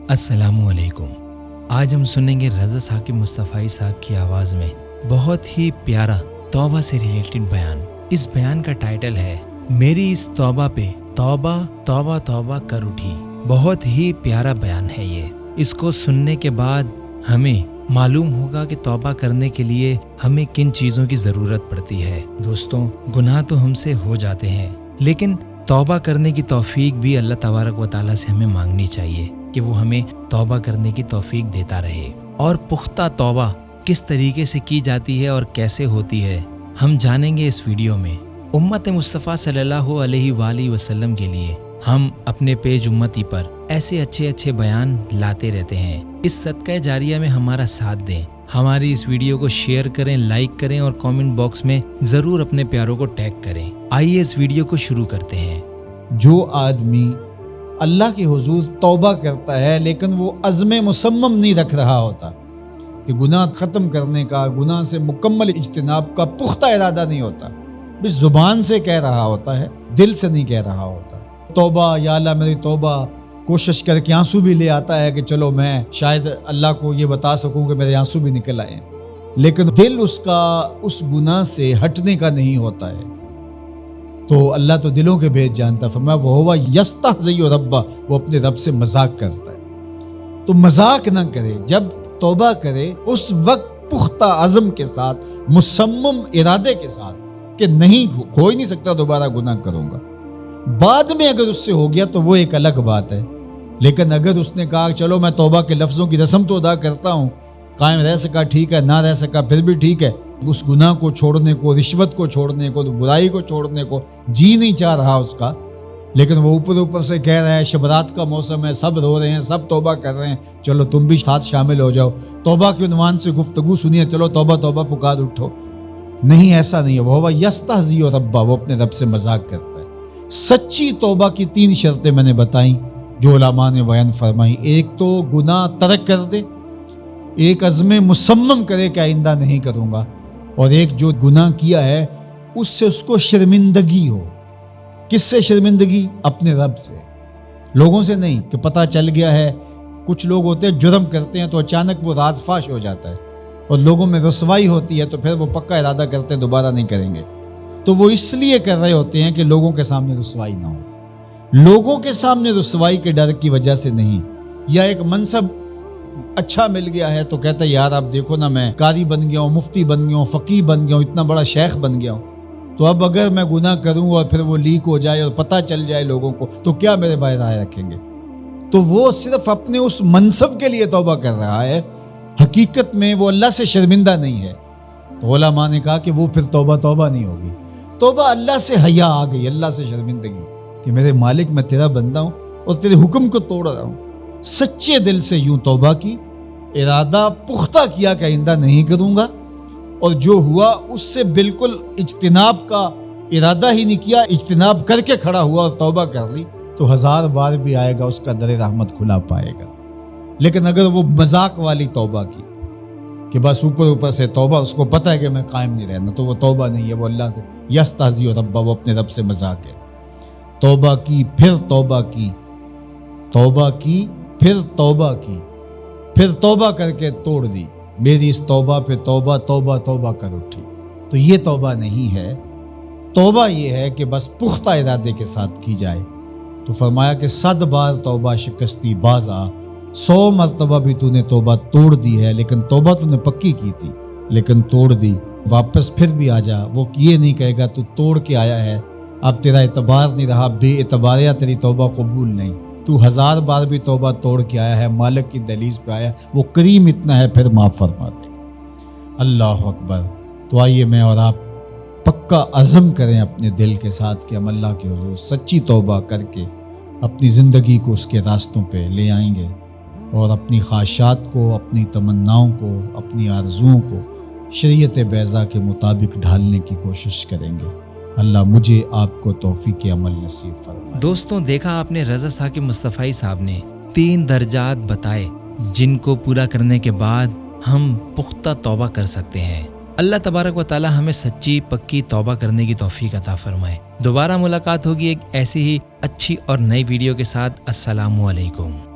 अस्सलामुअलैकुम। आज हम सुनेंगे रज़ा साकिब मुस्तफ़ाई साहब की आवाज़ में बहुत ही प्यारा तौबा से रिलेटेड बयान। इस बयान का टाइटल है मेरी इस तौबा पे तौबा तौबा तौबा कर उठी। बहुत ही प्यारा बयान है ये। इसको सुनने के बाद हमें मालूम होगा कि तौबा करने के लिए हमें किन चीज़ों की ज़रूरत पड़ती है। दोस्तों, गुनाह तो हमसे हो जाते हैं, लेकिन तौबा करने की तौफीक भी अल्लाह तबारक व तआला से हमें मांगनी चाहिए कि वो हमें तौबा करने की तौफीक देता रहे। और पुख्ता तौबा किस तरीके से की जाती है और कैसे होती है, हम जानेंगे इस वीडियो में। उम्मत मुस्तफ़ा सल्लल्लाहु अलैहि वसल्लम के लिए हम अपने पेज उम्मती पर ऐसे अच्छे अच्छे बयान लाते रहते हैं। इस सदका जारिया में हमारा साथ दें, हमारी इस वीडियो को शेयर करें, लाइक करें और कमेंट बॉक्स में ज़रूर अपने प्यारों को टैग करें। आइए इस वीडियो को शुरू करते हैं। जो आदमी अल्लाह के हुजूर तौबा करता है लेकिन वो अज़्म मुसम्मम नहीं रख रहा होता कि गुनाह ख़त्म करने का, गुनाह से मुकम्मल इज्तिनाब का पुख्ता इरादा नहीं होता, बस ज़ुबान से कह रहा होता है, दिल से नहीं कह रहा होता। तौबा या अल्लाह मेरी तौबा, कोशिश करके आंसू भी ले आता है कि चलो मैं शायद अल्लाह को ये बता सकूं कि मेरे आंसू भी निकल आए, लेकिन दिल उसका उस गुनाह से हटने का नहीं होता है। तो अल्लाह तो दिलों के भेद जानता। फरमाया वो हुआ यस्तहज़िउ रब्बा, वो अपने रब से मजाक करता है। तो मजाक ना करे, जब तौबा करे उस वक्त पुख्ता अज़म के साथ, मुसम्मम इरादे के साथ कि नहीं, हो ही नहीं सकता दोबारा गुनाह करूंगा। बाद में अगर उससे हो गया तो वो एक अलग बात है, लेकिन अगर उसने कहा चलो मैं तौबा के लफ्ज़ों की रस्म तो अदा करता हूँ, कायम रह सका ठीक है, ना रह सका फिर भी ठीक है, उस गुनाह को छोड़ने को, रिश्वत को छोड़ने को, बुराई को छोड़ने को जी नहीं चाह रहा उसका, लेकिन वो ऊपर ऊपर से कह रहा है शबरात का मौसम है, सब रो रहे हैं, सब तौबा कर रहे हैं, चलो तुम भी साथ शामिल हो जाओ, तौबा के उन्वान से गुफ्तगू सुनिए, चलो तौबा तौबा पुकार उठो। नहीं, ऐसा नहीं है। वो हुआ यस्तहज़िउ रब्बा, वो अपने रब से मजाक करता है। सच्ची तौबा की 3 शर्तें मैंने बताई जो उलमा ने बयान फरमाई। एक तो गुनाह तर्क कर दे, एक अज़्म मुसम्मम करे कि आइंदा नहीं करूँगा, और एक जो गुनाह किया है उससे उसको शर्मिंदगी हो। किससे शर्मिंदगी? अपने रब से, लोगों से नहीं कि पता चल गया है। कुछ लोग होते हैं जुर्म करते हैं तो अचानक वो राज़फाश हो जाता है और लोगों में रसवाई होती है, तो फिर वो पक्का इरादा करते हैं दोबारा नहीं करेंगे। तो वो इसलिए कर रहे होते हैं कि लोगों के सामने रुसवाई ना हो। लोगों के सामने रुसवाई के डर की वजह से नहीं, या एक मनसब अच्छा मिल गया है तो कहता है यार आप देखो ना, मैं कारी बन गया हूँ, मुफ्ती बन गया हूँ, फ़कीह बन गया हूँ, इतना बड़ा शेख बन गया हूँ, तो अब अगर मैं गुनाह करूँ और फिर वो लीक हो जाए और पता चल जाए लोगों को, तो क्या मेरे बारे राय रखेंगे? तो वो सिर्फ अपने उस मनसब के लिए तौबा कर रहा है, हकीकत में वो अल्लाह से शर्मिंदा नहीं है। तो उलमा ने कहा कि वो फिर तौबा तौबा नहीं होगी। तौबा अल्लाह से हया आ गई, अल्लाह से शर्मिंदगी कि मेरे मालिक मैं तेरा बंदा हूँ और तेरे हुक्म को तोड़ रहा हूँ। सच्चे दिल से यूं तौबा की, इरादा पुख्ता किया कि आइंदा नहीं करूँगा, और जो हुआ उससे बिल्कुल इज्तिनाब का इरादा ही नहीं किया, इज्तिनाब करके खड़ा हुआ और तौबा कर ली, तो 1000 बार भी आएगा उसका दर रहमत खुला पाएगा। लेकिन अगर वो मजाक वाली तौबा की कि बस ऊपर ऊपर से तौबा, उसको पता है कि मैं कायम नहीं रहना, तो वो तौबा नहीं है, वो अल्लाह से यस्तहज़िउ रब्बा, वो अपने रब से मजाक है। तौबा की, फिर तौबा की, तौबा की, फिर तौबा की, फिर तौबा करके तोड़ दी। मेरी इस तौबा पे तौबा तौबा तौबा कर उठी। तो ये तौबा नहीं है। तौबा ये है कि बस पुख्ता इरादे के साथ की जाए। तो फरमाया कि 100 बार तौबा शिकस्ती बाज़ा, 100 मरतबा भी तूने तौबा तोड़ दी है, लेकिन तौबा तूने पक्की की थी लेकिन तोड़ दी, वापस फिर भी आ जा। वो ये नहीं कहेगा तू तोड़ के आया है, अब तेरा एतबार नहीं रहा, बेएतबारिया तेरी तौबा कबूल नहीं, तू 1000 बार भी तौबा तोड़ के आया है, मालिक की दहलीज पे आया, वो करीम इतना है, फिर माफ़ फरमा दे। अल्लाह अकबर। तो आइए मैं और आप पक्का अज़म करें अपने दिल के साथ कि हम अल्लाह के हुज़ूर सच्ची तौबा करके अपनी ज़िंदगी को उसके रास्तों पे ले आएंगे और अपनी ख्वाहिशात को, अपनी तमन्नाओं को, अपनी आरज़ुओं को शरीयत बैज़ा के मुताबिक ढालने की कोशिश करेंगे। अल्लाह मुझे आपको तौफीक अमल नसीब फरमाए। दोस्तों, देखा आपने, रज़ा साकिब मुस्तफ़ाई साहब ने 3 दर्जात बताए जिनको पूरा करने के बाद हम पुख्ता तौबा कर सकते हैं। अल्लाह तबारक व तआला हमें सच्ची पक्की तौबा करने की तौफीक अता फरमाए। दोबारा मुलाकात होगी एक ऐसी ही अच्छी और नई वीडियो के साथ। अस्सलामु अलैकुम।